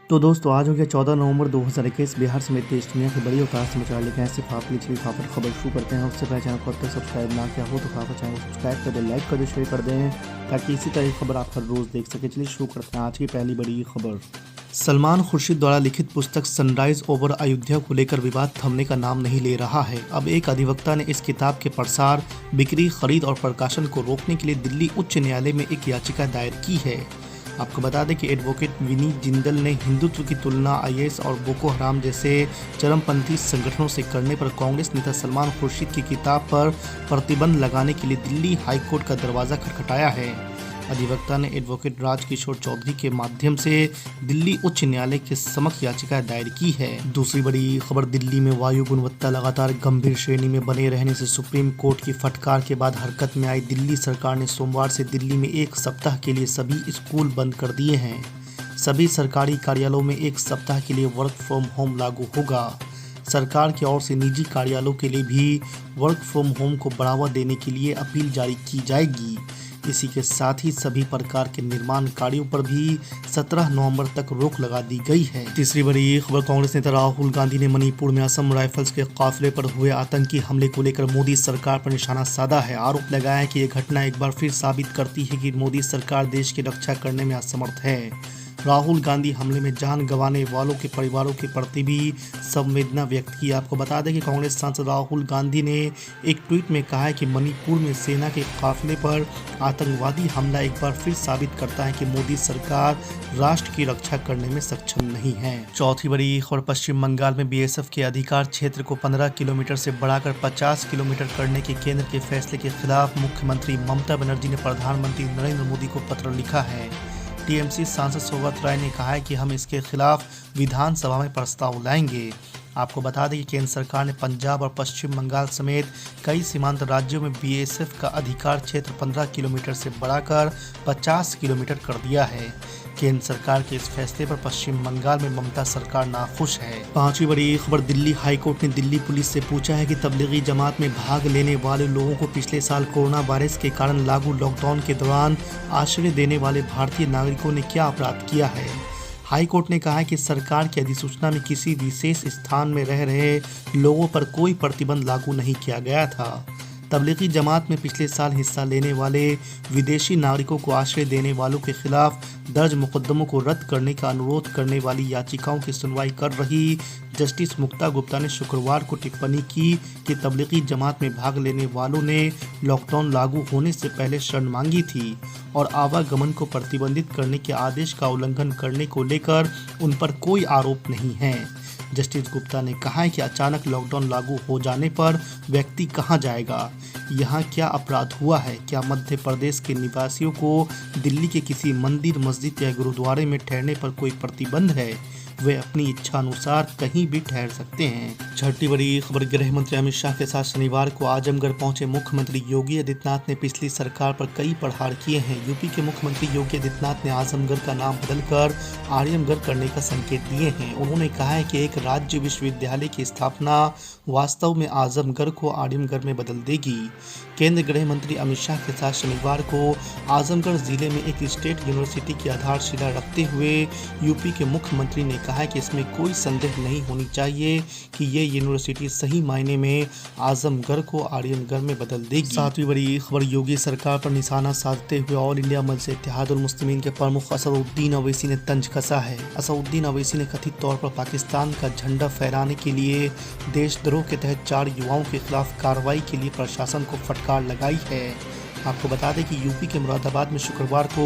तो दोस्तों आज हो गया 14 नवंबर 2021। बिहार समेत देश दुनिया की बड़ी और ताज़ा समाचार लेकर ऐसे खबर शुरू करते हैं। उससे पहले चैनल को अब तक सब्सक्राइब ना किया हो तो चैनल को सब्सक्राइब कर दें, लाइक कर दें, शेयर कर दें ताकि इसी तरह की खबर आप हर रोज़ देख सके। चलिए शुरू करते हैं आज की पहली बड़ी खबर। सलमान खुर्शीद द्वारा लिखित पुस्तक सनराइज ओवर अयोध्या को लेकर विवाद थमने का नाम नहीं ले रहा है। अब एक अधिवक्ता ने इस किताब के प्रसार, बिक्री, खरीद और प्रकाशन को रोकने के लिए दिल्ली उच्च न्यायालय में एक याचिका दायर की है। आपको बता दें कि एडवोकेट विनीत जिंदल ने हिंदुत्व की तुलना आईएस और बोको हराम जैसे चरमपंथी संगठनों से करने पर कांग्रेस नेता सलमान खुर्शीद की किताब पर प्रतिबंध लगाने के लिए दिल्ली हाईकोर्ट का दरवाजा खटखटाया है। अधिवक्ता ने एडवोकेट राजकिशोर चौधरी के माध्यम से दिल्ली उच्च न्यायालय के समक्ष याचिका दायर की है। दूसरी बड़ी खबर, दिल्ली में वायु गुणवत्ता लगातार गंभीर श्रेणी में बने रहने से सुप्रीम कोर्ट की फटकार के बाद हरकत में आई दिल्ली सरकार ने सोमवार से दिल्ली में एक सप्ताह के लिए सभी स्कूल बंद कर दिए हैं। सभी सरकारी कार्यालयों में एक सप्ताह के लिए वर्क फ्रॉम होम लागू होगा। सरकार की ओर से निजी कार्यालयों के लिए भी वर्क फ्रॉम होम को बढ़ावा देने के लिए अपील जारी की जाएगी। इसी के साथ ही सभी प्रकार के निर्माण कार्यों पर भी 17 नवंबर तक रोक लगा दी गई है। तीसरी बड़ी खबर, कांग्रेस नेता राहुल गांधी ने मणिपुर में असम राइफल्स के काफिले पर हुए आतंकी हमले को लेकर मोदी सरकार पर निशाना साधा है। आरोप लगाया है कि यह घटना एक बार फिर साबित करती है कि मोदी सरकार देश की रक्षा करने में असमर्थ है। राहुल गांधी हमले में जान गंवाने वालों के परिवारों के प्रति भी संवेदना व्यक्त की। आपको बता दें कि कांग्रेस सांसद राहुल गांधी ने एक ट्वीट में कहा है कि मणिपुर में सेना के काफिले पर आतंकवादी हमला एक बार फिर साबित करता है कि मोदी सरकार राष्ट्र की रक्षा करने में सक्षम नहीं है। चौथी बड़ी खबर, पश्चिम बंगाल में बीएसएफ के अधिकार क्षेत्र को 15 किलोमीटर से बढ़ाकर 50 किलोमीटर करने के केंद्र के फैसले के खिलाफ मुख्यमंत्री ममता बनर्जी ने प्रधानमंत्री नरेंद्र मोदी को पत्र लिखा है। टीएमसी सांसद सौगत राय ने कहा है कि हम इसके खिलाफ विधानसभा में प्रस्ताव लाएंगे। आपको बता दें कि केंद्र सरकार ने पंजाब और पश्चिम बंगाल समेत कई सीमांत राज्यों में बीएसएफ का अधिकार क्षेत्र 15 किलोमीटर से बढ़ाकर 50 किलोमीटर कर दिया है। केंद्र सरकार के इस फैसले पर पश्चिम बंगाल में ममता सरकार नाखुश है। पांचवी बड़ी खबर, दिल्ली हाईकोर्ट ने दिल्ली पुलिस से पूछा है कि तबलीगी जमात में भाग लेने वाले लोगों को पिछले साल कोरोना वायरस के कारण लागू लॉकडाउन के दौरान आश्रय देने वाले भारतीय नागरिकों ने क्या अपराध किया है। हाईकोर्ट ने कहा है कि सरकार की अधिसूचना में किसी विशेष स्थान में रह रहे लोगों पर कोई प्रतिबंध लागू नहीं किया गया था। तबलीगी जमात में पिछले साल हिस्सा लेने वाले विदेशी नागरिकों को आश्रय देने वालों के खिलाफ दर्ज मुकदमों को रद्द करने का अनुरोध करने वाली याचिकाओं की सुनवाई कर रही जस्टिस मुक्ता गुप्ता ने शुक्रवार को टिप्पणी की कि तबलीगी जमात में भाग लेने वालों ने लॉकडाउन लागू होने से पहले शरण मांगी थी और आवागमन को प्रतिबंधित करने के आदेश का उल्लंघन करने को लेकर उन पर कोई आरोप नहीं है। जस्टिस गुप्ता ने कहा है कि अचानक लॉकडाउन लागू हो जाने पर व्यक्ति कहां जाएगा, यहाँ क्या अपराध हुआ है, क्या मध्य प्रदेश के निवासियों को दिल्ली के किसी मंदिर, मस्जिद या गुरुद्वारे में ठहरने पर कोई प्रतिबंध है, वे अपनी इच्छा अनुसार कहीं भी ठहर सकते हैं। छठी बड़ी खबर, गृह मंत्री अमित शाह के साथ शनिवार को आजमगढ़ पहुंचे मुख्यमंत्री योगी आदित्यनाथ ने पिछली सरकार पर कई प्रहार किए हैं। यूपी के मुख्यमंत्री योगी आदित्यनाथ ने आजमगढ़ का नाम बदलकर आर्यमगढ़ करने का संकेत दिए हैं। उन्होंने कहा है कि एक राज्य विश्वविद्यालय की स्थापना वास्तव में आजमगढ़ को आर्यमगढ़ में बदल देगी। केंद्रीय गृह मंत्री अमित शाह के साथ शनिवार को आजमगढ़ जिले में एक स्टेट यूनिवर्सिटी की आधारशिला रखते हुए यूपी के मुख्यमंत्री ने कहा है कि इसमें कोई संदेह नहीं होनी चाहिए कि ये यूनिवर्सिटी सही मायने में आजमगढ़ को आर्यमगढ़ में बदल देगी। सातवीं बड़ी खबर, योगी सरकार पर निशाना साधते हुए ऑल इंडिया मजलिस इत्तेहादुल मुस्लिमीन के प्रमुख असदुद्दीन ओवैसी ने तंज कसा है। असदुद्दीन ओवैसी ने कथित तौर पर पाकिस्तान का झंडा फहराने के लिए देशद्रोह के तहत 4 युवाओं के खिलाफ कार्रवाई के लिए प्रशासन को फटकार लगाई है। आपको बता दें कि यूपी के मुरादाबाद में शुक्रवार को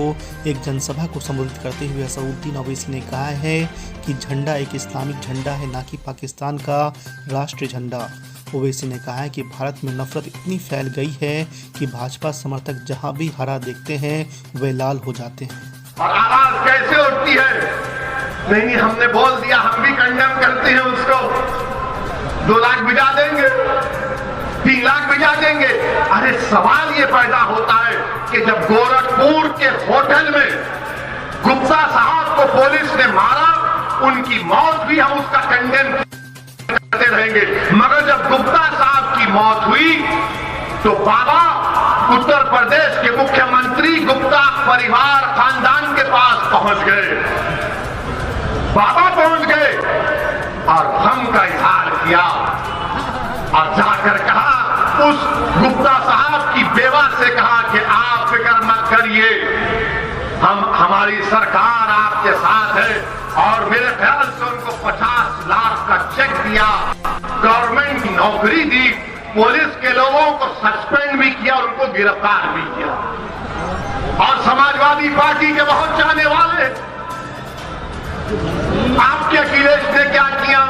एक जनसभा को संबोधित करते हुए असदुद्दीन ओवैसी ने कहा है कि झंडा एक इस्लामिक झंडा है, ना कि पाकिस्तान का राष्ट्रीय झंडा। ओवैसी ने कहा है कि भारत में नफरत इतनी फैल गई है कि भाजपा समर्थक जहां भी हरा देखते हैं वे लाल हो जाते हैं। और आवाज कैसे उठती है, नहीं हमने बोल दिया, हम भी कंडेम करते हैं उसको, 2 लाख भिजा देंगे, 3 लाख भिजा देंगे। अरे सवाल ये पैदा होता है कि जब गोरखपुर के होटल में गुप्ता साहब को पुलिस ने मारा, उनकी मौत भी हम उसका कंडेम करते रहेंगे, मगर जब गुप्ता साहब की मौत हुई तो बाबा उत्तर प्रदेश के मुख्यमंत्री गुप्ता परिवार खानदान के पास पहुंच गए। बाबा पहुंच गए और गम का इजहार किया और जाकर कहा, उस गुप्ता साहब की बेवा से कहा कि आप फिक्र मत करिए, हमारी सरकार आपके साथ है। और मेरे ख्याल से उनको 50 लाख का चेक दिया, गवर्नमेंट की नौकरी दी, पुलिस के लोगों को सस्पेंड भी किया और उनको गिरफ्तार भी किया। और समाजवादी पार्टी के बहुत जाने वाले, आपके अखिलेश ने क्या किया,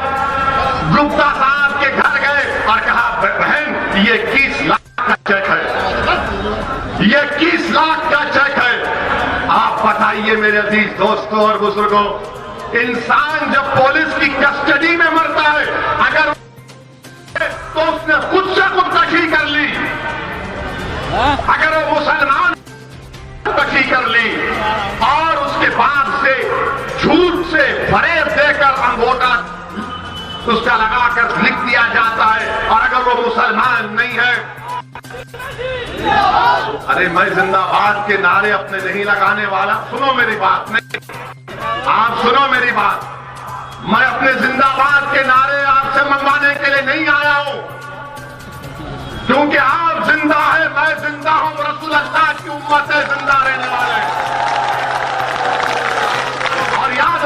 गुप्ता साहब के घर गए और कहा, बहन ये 21 लाख का चेक है, ये 21 लाख का चेक है। आप बताइए मेरे अजीज दोस्तों और बुजुर्गों, इंसान जब पुलिस की कस्टडी में मरता है, अगर तो उसने खुद से खुदकशी कर ली, अगर वो मुसलमान खुदकशी कर ली और उसके बाद से झूठ से फरेब देकर अंगूठा उसका लगाकर लिख दिया जाता है, और अगर वो मुसलमान नहीं है, अरे मैं जिंदाबाद के नारे अपने नहीं लगाने वाला। सुनो मेरी बात, नहीं, आप सुनो मेरी बात, मैं अपने जिंदाबाद के नारे आपसे मंगवाने के लिए नहीं आया हूं, क्योंकि आप जिंदा है, मैं जिंदा हूं, रसूल अल्लाह की उम्मत है, जिंदा रहने वाले। और याद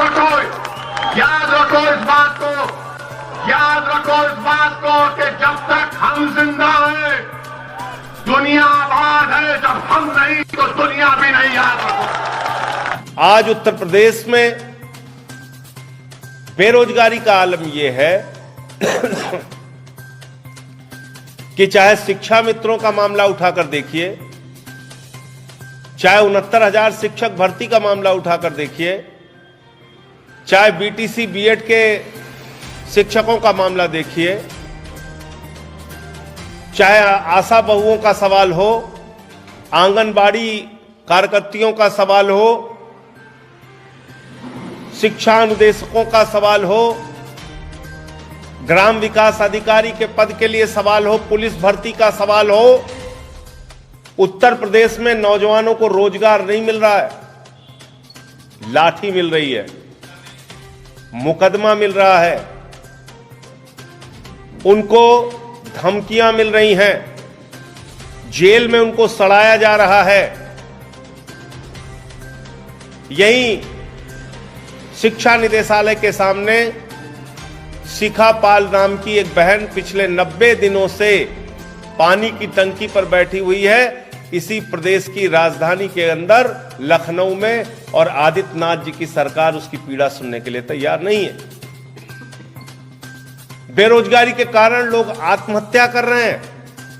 रखो इस बात को, याद रखो इस बात को कि जब तक हम जिंदा हैं दुनिया आबाद है, जब हम नहीं तो दुनिया भी नहीं। याद रखो। आज उत्तर प्रदेश में बेरोजगारी का आलम यह है कि चाहे शिक्षा मित्रों का मामला उठाकर देखिए, चाहे 69,000 शिक्षक भर्ती का मामला उठाकर देखिए, चाहे बीटीसी बीएड के शिक्षकों का मामला देखिए, चाहे आशा बहुओं का सवाल हो, आंगनबाड़ी कार्यकर्तियों का सवाल हो, शिक्षा अनुदेशकों का सवाल हो, ग्राम विकास अधिकारी के पद के लिए सवाल हो, पुलिस भर्ती का सवाल हो, उत्तर प्रदेश में नौजवानों को रोजगार नहीं मिल रहा है, लाठी मिल रही है, मुकदमा मिल रहा है, उनको धमकियां मिल रही हैं, जेल में उनको सड़ाया जा रहा है। यही शिक्षा निदेशालय के सामने शिखा पाल नाम की एक बहन पिछले 90 दिनों से पानी की टंकी पर बैठी हुई है, इसी प्रदेश की राजधानी के अंदर लखनऊ में, और आदित्यनाथ जी की सरकार उसकी पीड़ा सुनने के लिए तैयार नहीं है। बेरोजगारी के कारण लोग आत्महत्या कर रहे हैं।